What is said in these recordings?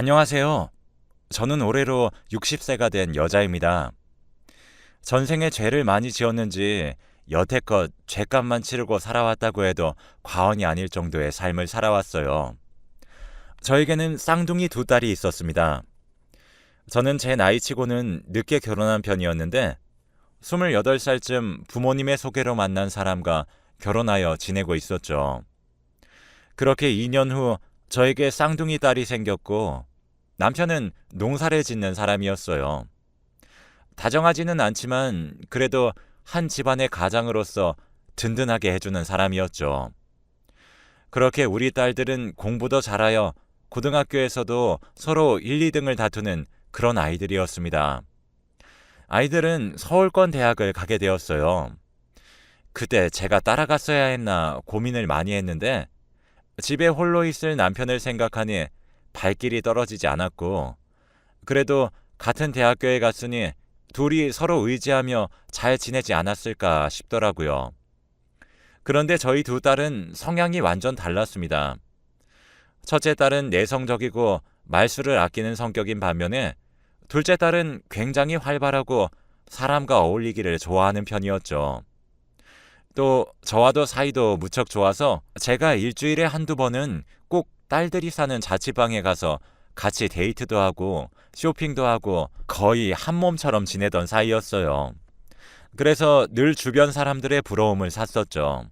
안녕하세요. 저는 올해로 60세가 된 여자입니다. 전생에 죄를 많이 지었는지 여태껏 죄값만 치르고 살아왔다고 해도 과언이 아닐 정도의 삶을 살아왔어요. 저에게는 쌍둥이 두 딸이 있었습니다. 저는 제 나이치고는 늦게 결혼한 편이었는데 28살쯤 부모님의 소개로 만난 사람과 결혼하여 지내고 있었죠. 그렇게 2년 후 저에게 쌍둥이 딸이 생겼고 남편은 농사를 짓는 사람이었어요. 다정하지는 않지만 그래도 한 집안의 가장으로서 든든하게 해주는 사람이었죠. 그렇게 우리 딸들은 공부도 잘하여 고등학교에서도 서로 1, 2등을 다투는 그런 아이들이었습니다. 아이들은 서울권 대학을 가게 되었어요. 그때 제가 따라갔어야 했나 고민을 많이 했는데 집에 홀로 있을 남편을 생각하니 발길이 떨어지지 않았고 그래도 같은 대학교에 갔으니 둘이 서로 의지하며 잘 지내지 않았을까 싶더라고요. 그런데 저희 두 딸은 성향이 완전 달랐습니다. 첫째 딸은 내성적이고 말수를 아끼는 성격인 반면에 둘째 딸은 굉장히 활발하고 사람과 어울리기를 좋아하는 편이었죠. 또 저와도 사이도 무척 좋아서 제가 일주일에 한두 번은 꼭 딸들이 사는 자취방에 가서 같이 데이트도 하고 쇼핑도 하고 거의 한 몸처럼 지내던 사이였어요. 그래서 늘 주변 사람들의 부러움을 샀었죠.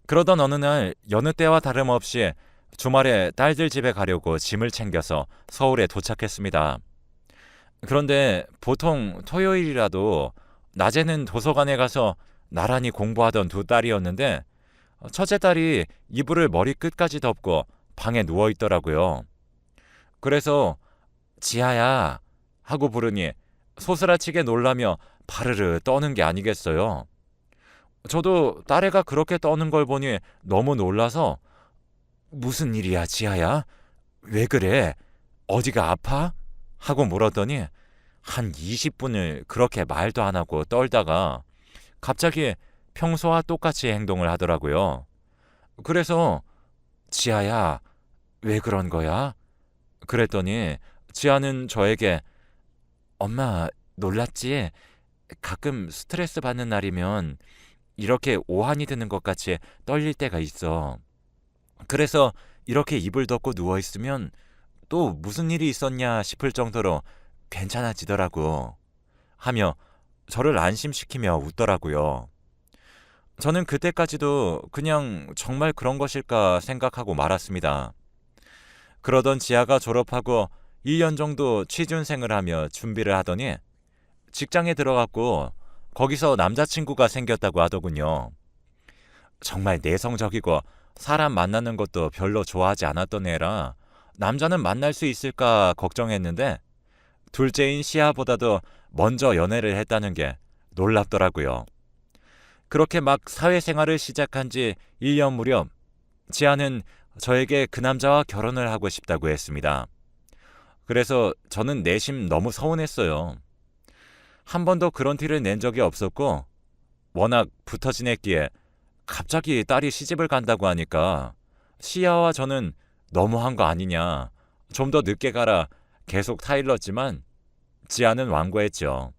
그러던 어느 날 여느 때와 다름없이 주말에 딸들 집에 가려고 짐을 챙겨서 서울에 도착했습니다. 그런데 보통 토요일이라도 낮에는 도서관에 가서 나란히 공부하던 두 딸이었는데 첫째 딸이 이불을 머리끝까지 덮고 방에 누워 있더라고요. 그래서 지아야 하고 부르니 소스라치게 놀라며 바르르 떠는 게 아니겠어요. 저도 딸애가 그렇게 떠는 걸 보니 너무 놀라서 무슨 일이야 지아야? 왜 그래? 어디가 아파? 하고 물었더니 한 20분을 그렇게 말도 안 하고 떨다가 갑자기 평소와 똑같이 행동을 하더라고요. 그래서 지아야 왜 그런 거야? 그랬더니 지아는 저에게 엄마 놀랐지? 가끔 스트레스 받는 날이면 이렇게 오한이 드는 것 같이 떨릴 때가 있어. 그래서 이렇게 이불 덮고 누워있으면 또 무슨 일이 있었냐 싶을 정도로 괜찮아지더라고. 하며 저를 안심시키며 웃더라고요. 저는 그때까지도 그냥 정말 그런 것일까 생각하고 말았습니다. 그러던 지아가 졸업하고 1년 정도 취준생을 하며 준비를 하더니 직장에 들어갔고 거기서 남자친구가 생겼다고 하더군요. 정말 내성적이고 사람 만나는 것도 별로 좋아하지 않았던 애라 남자는 만날 수 있을까 걱정했는데 둘째인 시아보다도 먼저 연애를 했다는 게 놀랍더라고요. 그렇게 막 사회생활을 시작한 지 1년 무렵 지아는 저에게 그 남자와 결혼을 하고 싶다고 했습니다. 그래서 저는 내심 너무 서운했어요. 한 번도 그런 티를 낸 적이 없었고 워낙 붙어 지냈기에 갑자기 딸이 시집을 간다고 하니까 시아와 저는 너무한 거 아니냐, 좀 더 늦게 가라 계속 타일렀지만 지아는 완고했죠.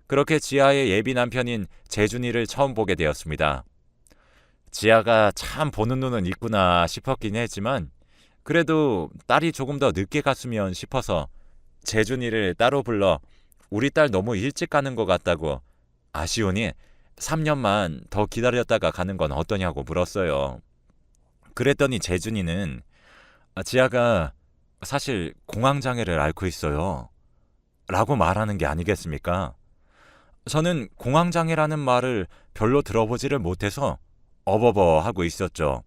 그렇게 지아의 예비 남편인 재준이를 처음 보게 되었습니다. 지아가 참 보는 눈은 있구나 싶었긴 했지만 그래도 딸이 조금 더 늦게 갔으면 싶어서 재준이를 따로 불러 우리 딸 너무 일찍 가는 것 같다고 아쉬우니 3년만 더 기다렸다가 가는 건 어떠냐고 물었어요. 그랬더니 재준이는 지아가 사실 공황장애를 앓고 있어요. 라고 말하는 게 아니겠습니까? 저는 공황장애라는 말을 별로 들어보지를 못해서 어버버 하고 있었죠.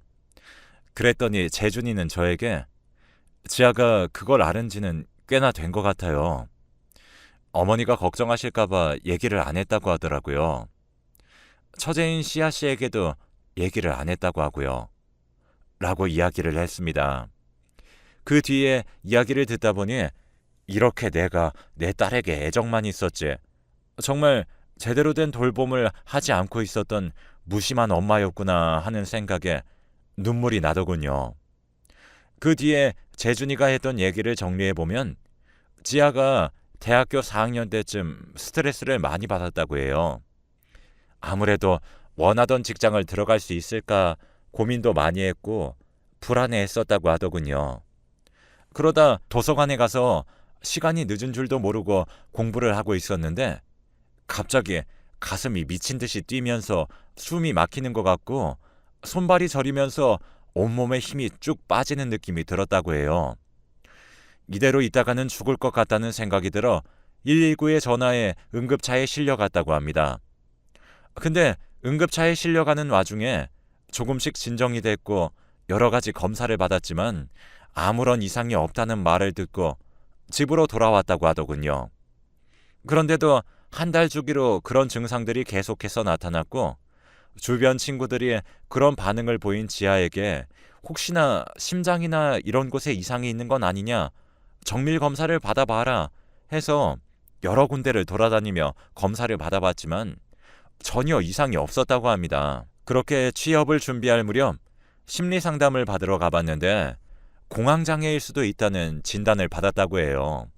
그랬더니 재준이는 저에게 지아가 그걸 앓은 지는 꽤나 된 것 같아요. 어머니가 걱정하실까봐 얘기를 안 했다고 하더라고요. 처제인 시아 씨에게도 얘기를 안 했다고 하고요. 라고 이야기를 했습니다. 그 뒤에 이야기를 듣다 보니 이렇게 내가 내 딸에게 애정만 있었지 정말 제대로 된 돌봄을 하지 않고 있었던 무심한 엄마였구나 하는 생각에 눈물이 나더군요. 그 뒤에 재준이가 했던 얘기를 정리해보면 지아가 대학교 4학년 때쯤 스트레스를 많이 받았다고 해요. 아무래도 원하던 직장을 들어갈 수 있을까 고민도 많이 했고 불안해했었다고 하더군요. 그러다 도서관에 가서 시간이 늦은 줄도 모르고 공부를 하고 있었는데 갑자기 가슴이 미친 듯이 뛰면서 숨이 막히는 것 같고 손발이 저리면서 온몸에 힘이 쭉 빠지는 느낌이 들었다고 해요. 이대로 있다가는 죽을 것 같다는 생각이 들어 119에 전화해 응급차에 실려갔다고 합니다. 근데 응급차에 실려가는 와중에 조금씩 진정이 됐고 여러 가지 검사를 받았지만 아무런 이상이 없다는 말을 듣고 집으로 돌아왔다고 하더군요. 그런데도 한 달 주기로 그런 증상들이 계속해서 나타났고 주변 친구들이 그런 반응을 보인 지아에게 혹시나 심장이나 이런 곳에 이상이 있는 건 아니냐, 정밀 검사를 받아봐라 해서 여러 군데를 돌아다니며 검사를 받아봤지만 전혀 이상이 없었다고 합니다. 그렇게 취업을 준비할 무렵 심리 상담을 받으러 가봤는데 공황장애일 수도 있다는 진단을 받았다고 해요.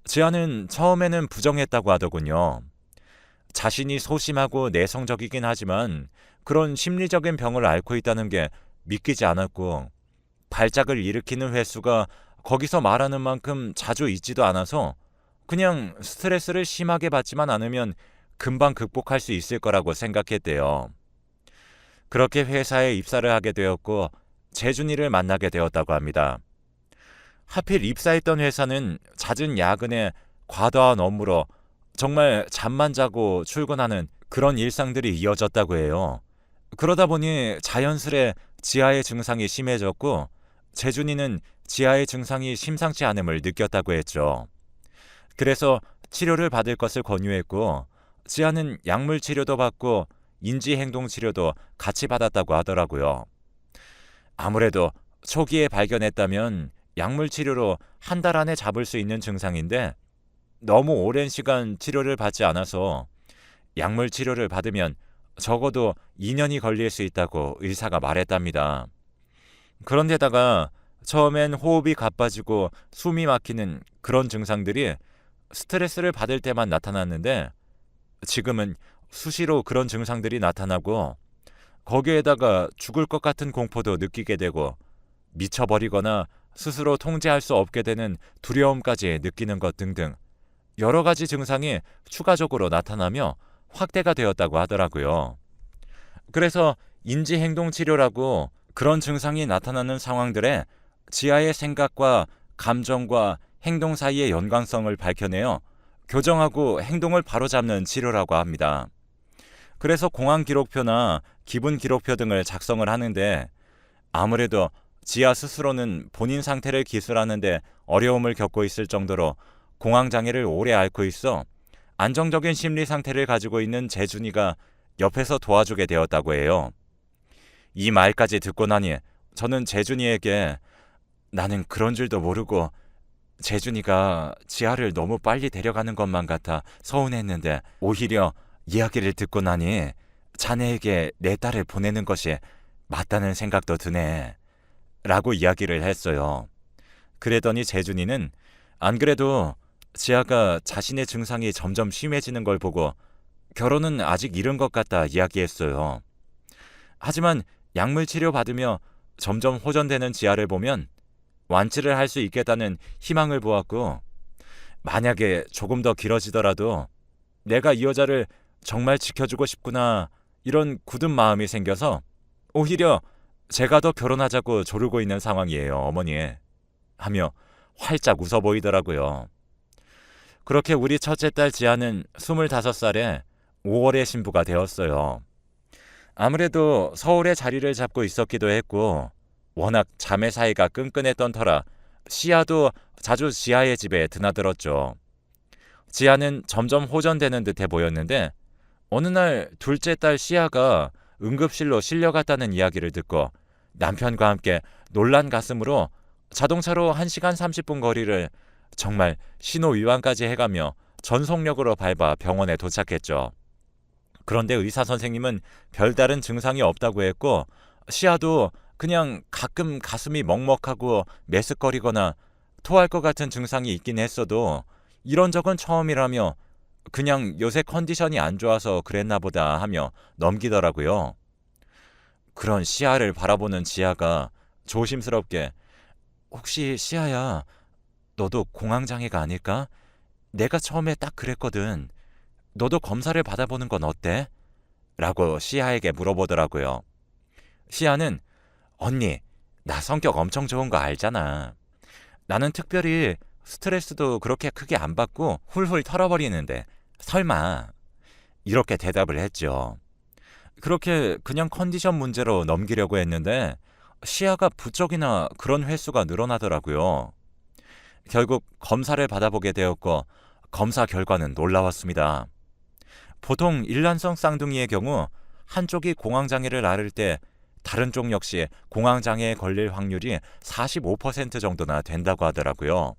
지아는 처음에는 부정했다고 하더군요. 자신이 소심하고 내성적이긴 하지만 그런 심리적인 병을 앓고 있다는 게 믿기지 않았고 발작을 일으키는 횟수가 거기서 말하는 만큼 자주 있지도 않아서 그냥 스트레스를 심하게 받지만 않으면 금방 극복할 수 있을 거라고 생각했대요. 그렇게 회사에 입사를 하게 되었고 재준이를 만나게 되었다고 합니다. 하필 입사했던 회사는 잦은 야근에 과도한 업무로 정말 잠만 자고 출근하는 그런 일상들이 이어졌다고 해요. 그러다 보니 자연스레 지하의 증상이 심해졌고 재준이는 지하의 증상이 심상치 않음을 느꼈다고 했죠. 그래서 치료를 받을 것을 권유했고 지하는 약물 치료도 받고 인지행동 치료도 같이 받았다고 하더라고요. 아무래도 초기에 발견했다면 약물 치료로 한 달 안에 잡을 수 있는 증상인데 너무 오랜 시간 치료를 받지 않아서 약물 치료를 받으면 적어도 2년이 걸릴 수 있다고 의사가 말했답니다. 그런데다가 처음엔 호흡이 가빠지고 숨이 막히는 그런 증상들이 스트레스를 받을 때만 나타났는데 지금은 수시로 그런 증상들이 나타나고 거기에다가 죽을 것 같은 공포도 느끼게 되고 미쳐버리거나 스스로 통제할 수 없게 되는 두려움까지 느끼는 것 등등 여러 가지 증상이 추가적으로 나타나며 확대가 되었다고 하더라고요. 그래서 인지행동치료라고 그런 증상이 나타나는 상황들에 지하의 생각과 감정과 행동 사이의 연관성을 밝혀내어 교정하고 행동을 바로잡는 치료라고 합니다. 그래서 공황 기록표나 기분 기록표 등을 작성을 하는데 아무래도 지아 스스로는 본인 상태를 기술하는데 어려움을 겪고 있을 정도로 공황장애를 오래 앓고 있어 안정적인 심리 상태를 가지고 있는 재준이가 옆에서 도와주게 되었다고 해요. 이 말까지 듣고 나니 저는 재준이에게 나는 그런 줄도 모르고 재준이가 지아를 너무 빨리 데려가는 것만 같아 서운했는데 오히려 이야기를 듣고 나니 자네에게 내 딸을 보내는 것이 맞다는 생각도 드네 라고 이야기를 했어요. 그랬더니 재준이는 안 그래도 지아가 자신의 증상이 점점 심해지는 걸 보고 결혼은 아직 이른 것 같다 이야기했어요. 하지만 약물 치료 받으며 점점 호전되는 지아를 보면 완치를 할 수 있겠다는 희망을 보았고 만약에 조금 더 길어지더라도 내가 이 여자를 정말 지켜주고 싶구나 이런 굳은 마음이 생겨서 오히려 제가 더 결혼하자고 조르고 있는 상황이에요, 어머니. 하며 활짝 웃어 보이더라고요. 그렇게 우리 첫째 딸 지아는 25살에 5월에 신부가 되었어요. 아무래도 서울에 자리를 잡고 있었기도 했고 워낙 자매 사이가 끈끈했던 터라 시아도 자주 지아의 집에 드나들었죠. 지아는 점점 호전되는 듯해 보였는데 어느 날 둘째 딸 시아가 응급실로 실려갔다는 이야기를 듣고 남편과 함께 놀란 가슴으로 자동차로 1시간 30분 거리를 정말 신호위반까지 해가며 전속력으로 밟아 병원에 도착했죠. 그런데 의사 선생님은 별다른 증상이 없다고 했고 시아도 그냥 가끔 가슴이 먹먹하고 메스꺼리거나 토할 것 같은 증상이 있긴 했어도 이런 적은 처음이라며 그냥 요새 컨디션이 안 좋아서 그랬나 보다 하며 넘기더라고요. 그런 시아를 바라보는 지아가 조심스럽게 혹시 시아야, 너도 공황장애가 아닐까? 내가 처음에 딱 그랬거든. 너도 검사를 받아보는 건 어때? 라고 시아에게 물어보더라고요. 시아는 언니, 나 성격 엄청 좋은 거 알잖아. 나는 특별히 스트레스도 그렇게 크게 안 받고 훌훌 털어버리는데 설마 이렇게 대답을 했죠. 그렇게 그냥 컨디션 문제로 넘기려고 했는데 시야가 부쩍이나 그런 횟수가 늘어나더라고요. 결국 검사를 받아보게 되었고 검사 결과는 놀라웠습니다. 보통 일란성 쌍둥이의 경우 한쪽이 공황장애를 앓을 때 다른 쪽 역시 공황장애에 걸릴 확률이 45% 정도나 된다고 하더라고요.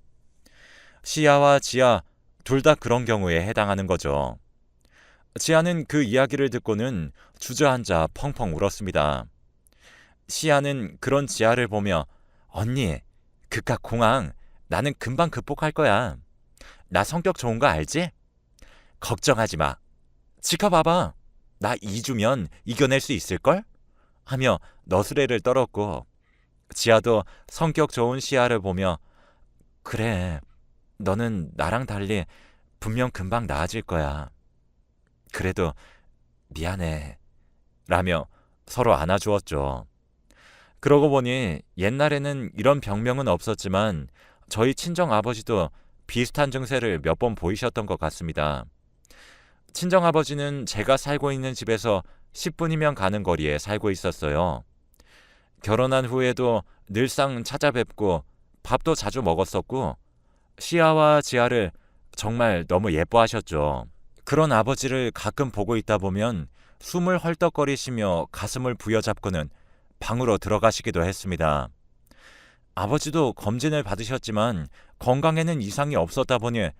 시야와 지아 둘 다 그런 경우에 해당하는 거죠. 지아는 그 이야기를 듣고는 주저앉아 펑펑 울었습니다. 시아는 그런 지아를 보며 언니, 그깟 공황 나는 금방 극복할 거야. 나 성격 좋은 거 알지? 걱정하지 마. 지켜봐봐. 나 2주면 이겨낼 수 있을걸? 하며 너스레를 떨었고 지아도 성격 좋은 시아를 보며 그래, 너는 나랑 달리 분명 금방 나아질 거야. 그래도 미안해. 라며 서로 안아주었죠. 그러고 보니 옛날에는 이런 병명은 없었지만 저희 친정 아버지도 비슷한 증세를 몇 번 보이셨던 것 같습니다. 친정 아버지는 제가 살고 있는 집에서 10분이면 가는 거리에 살고 있었어요. 결혼한 후에도 늘상 찾아뵙고 밥도 자주 먹었었고 시아와 지아를 정말 너무 예뻐하셨죠. 그런 아버지를 가끔 보고 있다 보면 숨을 헐떡거리시며 가슴을 부여잡고는 방으로 들어가시기도 했습니다. 아버지도 검진을 받으셨지만 건강에는 이상이 없었다 보니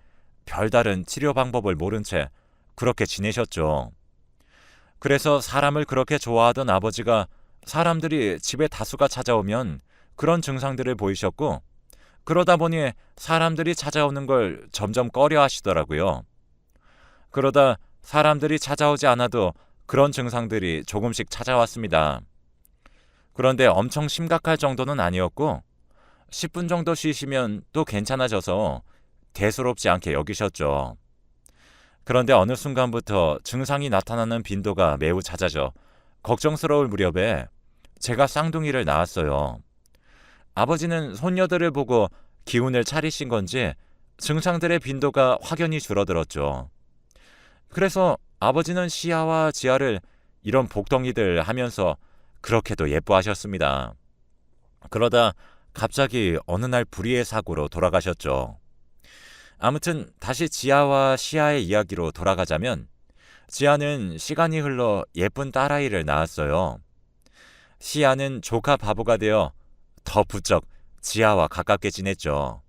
별다른 치료 방법을 모른 채 그렇게 지내셨죠. 그래서 사람을 그렇게 좋아하던 아버지가 사람들이 집에 다수가 찾아오면 그런 증상들을 보이셨고 그러다 보니 사람들이 찾아오는 걸 점점 꺼려 하시더라고요. 그러다 사람들이 찾아오지 않아도 그런 증상들이 조금씩 찾아왔습니다. 그런데 엄청 심각할 정도는 아니었고 10분 정도 쉬시면 또 괜찮아져서 대수롭지 않게 여기셨죠. 그런데 어느 순간부터 증상이 나타나는 빈도가 매우 잦아져 걱정스러울 무렵에 제가 쌍둥이를 낳았어요. 아버지는 손녀들을 보고 기운을 차리신 건지 증상들의 빈도가 확연히 줄어들었죠. 그래서 아버지는 시아와 지아를 이런 복덩이들 하면서 그렇게도 예뻐하셨습니다. 그러다 갑자기 어느 날 불의의 사고로 돌아가셨죠. 아무튼 다시 지아와 시아의 이야기로 돌아가자면 지아는 시간이 흘러 예쁜 딸아이를 낳았어요. 시아는 조카 바보가 되어 더 부쩍 지아와 가깝게 지냈죠.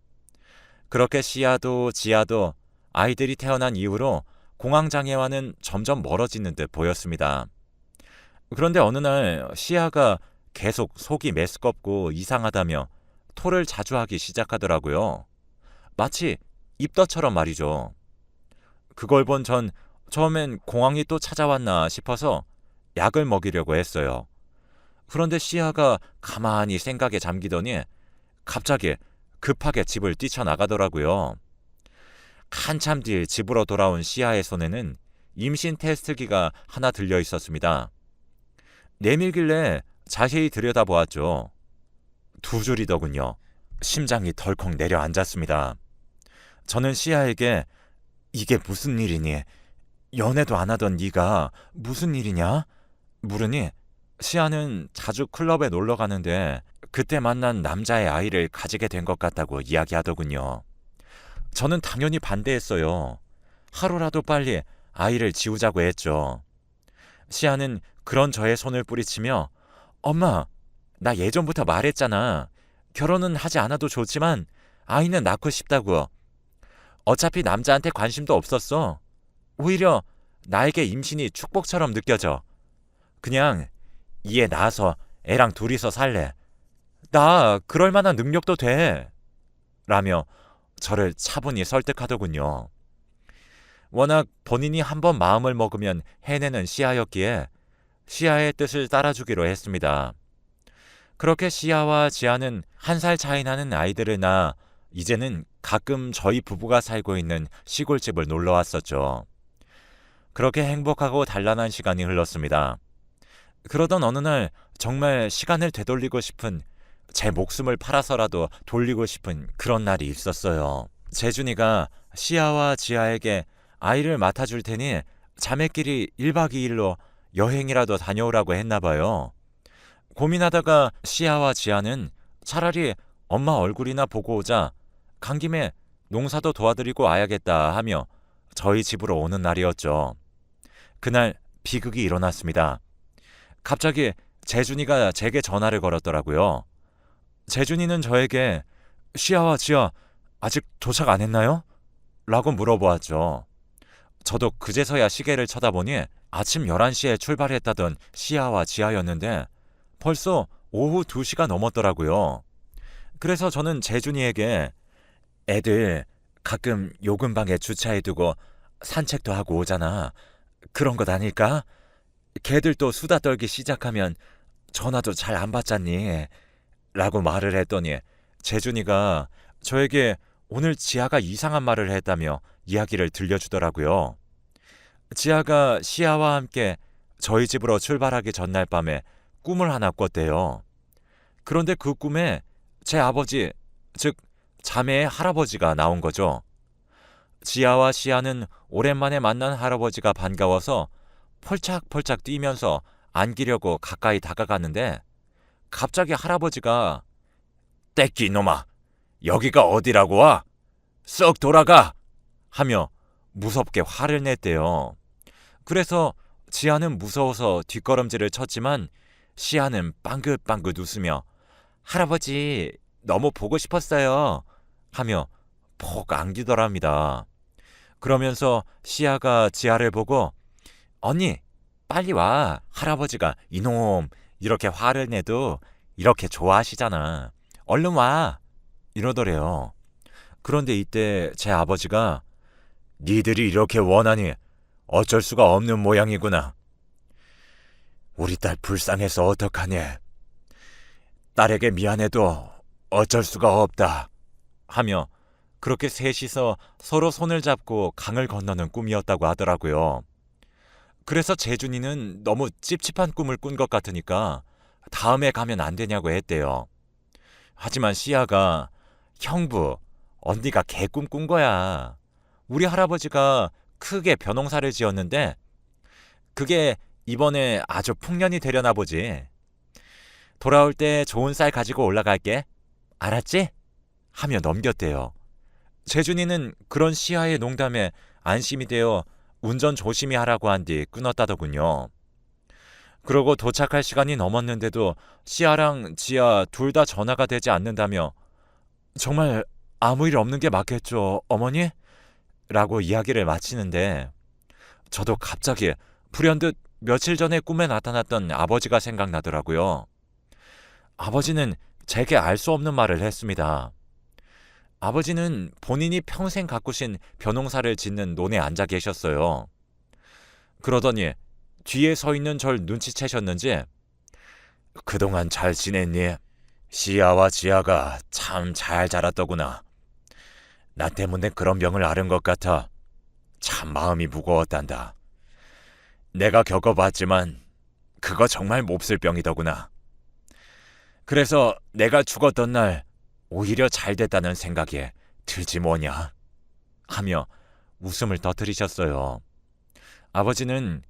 그렇게 시아도 지아도 아이들이 태어난 이후로 공황장애와는 점점 멀어지는 듯 보였습니다. 그런데 어느 날 시아가 계속 속이 메스껍고 이상하다며 토를 자주 하기 시작하더라고요. 마치 입덧처럼 말이죠. 그걸 본 전 처음엔 공황이 또 찾아왔나 싶어서 약을 먹이려고 했어요. 그런데 시아가 가만히 생각에 잠기더니 갑자기 급하게 집을 뛰쳐나가더라고요. 한참 뒤 집으로 돌아온 시아의 손에는 임신 테스트기가 하나 들려 있었습니다. 내밀길래 자세히 들여다보았죠. 2줄이더군요. 심장이 덜컥 내려앉았습니다. 저는 시아에게 이게 무슨 일이니? 연애도 안 하던 네가 무슨 일이냐? 물으니 시아는 자주 클럽에 놀러 가는데 그때 만난 남자의 아이를 가지게 된 것 같다고 이야기하더군요. 저는 당연히 반대했어요. 하루라도 빨리 아이를 지우자고 했죠. 시아는 그런 저의 손을 뿌리치며 엄마, 나 예전부터 말했잖아. 결혼은 하지 않아도 좋지만 아이는 낳고 싶다고. 어차피 남자한테 관심도 없었어. 오히려 나에게 임신이 축복처럼 느껴져. 그냥 이에 낳아서 애랑 둘이서 살래. 나 그럴 만한 능력도 돼. 라며 저를 차분히 설득하더군요. 워낙 본인이 한번 마음을 먹으면 해내는 시아였기에 시아의 뜻을 따라주기로 했습니다. 그렇게 시아와 지아는 1살 차이 나는 아이들을 낳아 이제는 가끔 저희 부부가 살고 있는 시골집을 놀러 왔었죠. 그렇게 행복하고 단란한 시간이 흘렀습니다. 그러던 어느 날 정말 시간을 되돌리고 싶은, 제 목숨을 팔아서라도 돌리고 싶은 그런 날이 있었어요. 재준이가 시아와 지아에게 아이를 맡아줄 테니 자매끼리 1박 2일로 여행이라도 다녀오라고 했나 봐요. 고민하다가 시아와 지아는 차라리 엄마 얼굴이나 보고 오자, 간 김에 농사도 도와드리고 와야겠다 하며 저희 집으로 오는 날이었죠. 그날 비극이 일어났습니다. 갑자기 재준이가 제게 전화를 걸었더라고요. 재준이는 저에게 시아와 지아 아직 도착 안 했나요? 라고 물어보았죠. 저도 그제서야 시계를 쳐다보니 아침 11시에 출발했다던 시아와 지아였는데 벌써 오후 2시가 넘었더라고요. 그래서 저는 재준이에게 애들 가끔 요 근방에 주차해두고 산책도 하고 오잖아. 그런 것 아닐까? 걔들 또 수다 떨기 시작하면 전화도 잘 안 받잖니. 라고 말을 했더니 재준이가 저에게 오늘 지아가 이상한 말을 했다며 이야기를 들려주더라고요. 지아가 시아와 함께 저희 집으로 출발하기 전날 밤에 꿈을 하나 꿨대요. 그런데 그 꿈에 제 아버지, 즉 자매의 할아버지가 나온 거죠. 지아와 시아는 오랜만에 만난 할아버지가 반가워서 펄짝펄짝 뛰면서 안기려고 가까이 다가갔는데 갑자기 할아버지가 떼끼 놈아, 여기가 어디라고 와? 썩 돌아가! 하며 무섭게 화를 냈대요. 그래서 지아는 무서워서 뒷걸음질을 쳤지만 시아는 빵긋빵긋 웃으며 할아버지 너무 보고 싶었어요 하며 폭 안기더랍니다. 그러면서 시아가 지아를 보고 언니 빨리 와, 할아버지가 이놈 이렇게 화를 내도 이렇게 좋아하시잖아, 얼른 와 이러더래요. 그런데 이때 제 아버지가 니들이 이렇게 원하니 어쩔 수가 없는 모양이구나. 우리 딸 불쌍해서 어떡하니. 딸에게 미안해도 어쩔 수가 없다 하며 그렇게 셋이서 서로 손을 잡고 강을 건너는 꿈이었다고 하더라고요. 그래서 재준이는 너무 찝찝한 꿈을 꾼 것 같으니까 다음에 가면 안 되냐고 했대요. 하지만 시아가 형부, 언니가 개꿈 꾼 거야. 우리 할아버지가 크게 벼농사를 지었는데 그게 이번에 아주 풍년이 되려나 보지. 돌아올 때 좋은 쌀 가지고 올라갈게. 알았지? 하며 넘겼대요. 재준이는 그런 시아의 농담에 안심이 되어 운전 조심히 하라고 한 뒤 끊었다더군요. 그러고 도착할 시간이 넘었는데도 시아랑 지아 둘 다 전화가 되지 않는다며 정말 아무 일 없는 게 맞겠죠, 어머니? 라고 이야기를 마치는데 저도 갑자기 불현듯 며칠 전에 꿈에 나타났던 아버지가 생각나더라고요. 아버지는 제게 알 수 없는 말을 했습니다. 아버지는 본인이 평생 가꾸신 벼농사를 짓는 논에 앉아 계셨어요. 그러더니 뒤에 서 있는 절 눈치채셨는지 그동안 잘 지냈니? 시아와 지아가 참 잘 자랐더구나. 나 때문에 그런 병을 앓은 것 같아 참 마음이 무거웠단다. 내가 겪어봤지만 그거 정말 몹쓸 병이더구나. 그래서 내가 죽었던 날 오히려 잘 됐다는 생각에 들지 뭐냐 하며 웃음을 터뜨리셨어요. 아버지는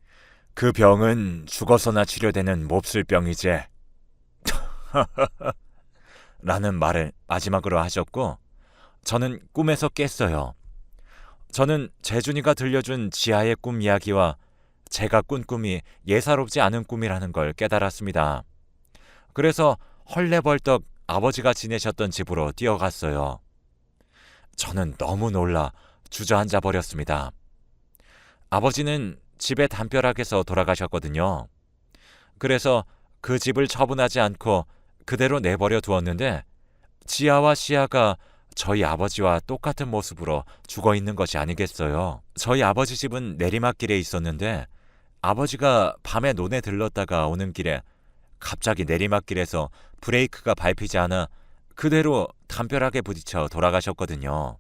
그 병은 죽어서나 치료되는 몹쓸 병이지 라는 말을 마지막으로 하셨고 저는 꿈에서 깼어요. 저는 재준이가 들려준 지아의 꿈 이야기와 제가 꾼 꿈이 예사롭지 않은 꿈이라는 걸 깨달았습니다. 그래서 헐레벌떡 아버지가 지내셨던 집으로 뛰어갔어요. 저는 너무 놀라 주저앉아 버렸습니다. 아버지는 집에 담벼락에서 돌아가셨거든요. 그래서 그 집을 처분하지 않고 그대로 내버려 두었는데 지아와 시아가 저희 아버지와 똑같은 모습으로 죽어 있는 것이 아니겠어요. 저희 아버지 집은 내리막길에 있었는데 아버지가 밤에 논에 들렀다가 오는 길에 갑자기 내리막길에서 브레이크가 밟히지 않아 그대로 담벼락에 부딪혀 돌아가셨거든요.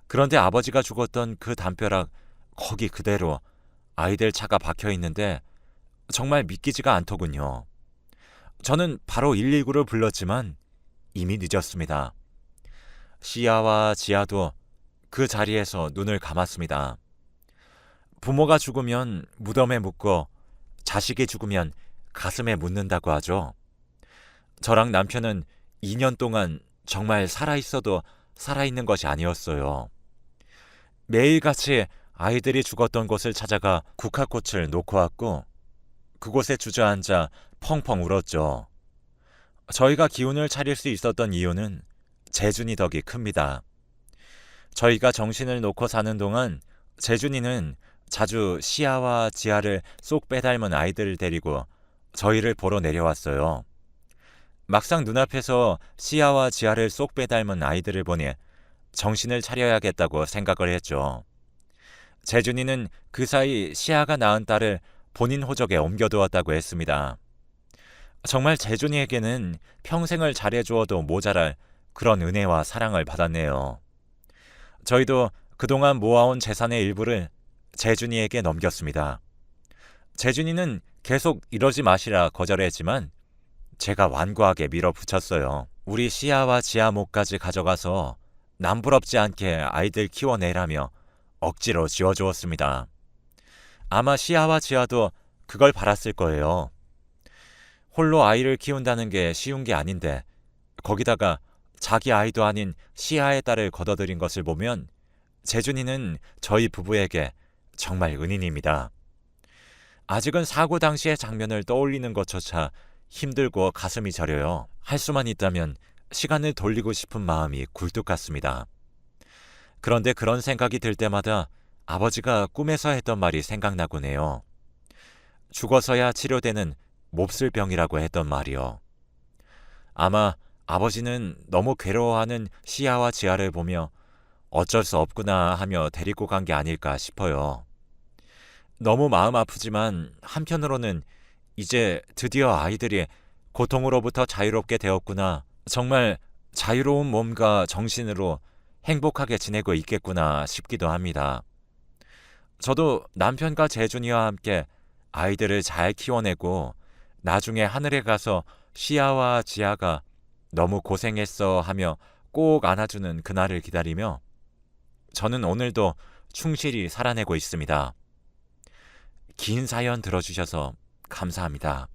그런데 아버지가 죽었던 그 담벼락 거기 그대로 아이들 차가 박혀 있는데 정말 믿기지가 않더군요. 저는 바로 119를 불렀지만 이미 늦었습니다. 시아와 지아도 그 자리에서 눈을 감았습니다. 부모가 죽으면 무덤에 묻고 자식이 죽으면 가슴에 묻는다고 하죠. 저랑 남편은 2년 동안 정말 살아있어도 살아있는 것이 아니었어요. 매일같이 아이들이 죽었던 곳을 찾아가 국화꽃을 놓고 왔고 그곳에 주저앉아 펑펑 울었죠. 저희가 기운을 차릴 수 있었던 이유는 재준이 덕이 큽니다. 저희가 정신을 놓고 사는 동안 재준이는 자주 시아와 지아를 쏙 빼닮은 아이들을 데리고 저희를 보러 내려왔어요. 막상 눈앞에서 시아와 지아를 쏙 빼닮은 아이들을 보니 정신을 차려야겠다고 생각을 했죠. 재준이는 그 사이 시아가 낳은 딸을 본인 호적에 옮겨두었다고 했습니다. 정말 재준이에게는 평생을 잘해주어도 모자랄 그런 은혜와 사랑을 받았네요. 저희도 그동안 모아온 재산의 일부를 재준이에게 넘겼습니다. 재준이는 계속 이러지 마시라 거절했지만 제가 완고하게 밀어붙였어요. 우리 시아와 지아 몫까지 가져가서 남부럽지 않게 아이들 키워내라며 억지로 지어주었습니다. 아마 시아와 지아도 그걸 바랐을 거예요. 홀로 아이를 키운다는 게 쉬운 게 아닌데 거기다가 자기 아이도 아닌 시아의 딸을 거둬들인 것을 보면 재준이는 저희 부부에게 정말 은인입니다. 아직은 사고 당시의 장면을 떠올리는 것조차 힘들고 가슴이 저려요. 할 수만 있다면 시간을 돌리고 싶은 마음이 굴뚝 같습니다. 그런데 그런 생각이 들 때마다 아버지가 꿈에서 했던 말이 생각나곤 해요. 죽어서야 치료되는 몹쓸 병이라고 했던 말이요. 아마 아버지는 너무 괴로워하는 시아와 지아를 보며 어쩔 수 없구나 하며 데리고 간 게 아닐까 싶어요. 너무 마음 아프지만 한편으로는 이제 드디어 아이들이 고통으로부터 자유롭게 되었구나. 정말 자유로운 몸과 정신으로 행복하게 지내고 있겠구나 싶기도 합니다. 저도 남편과 재준이와 함께 아이들을 잘 키워내고 나중에 하늘에 가서 시아와 지아가 너무 고생했어 하며 꼭 안아주는 그날을 기다리며 저는 오늘도 충실히 살아내고 있습니다. 긴 사연 들어주셔서 감사합니다.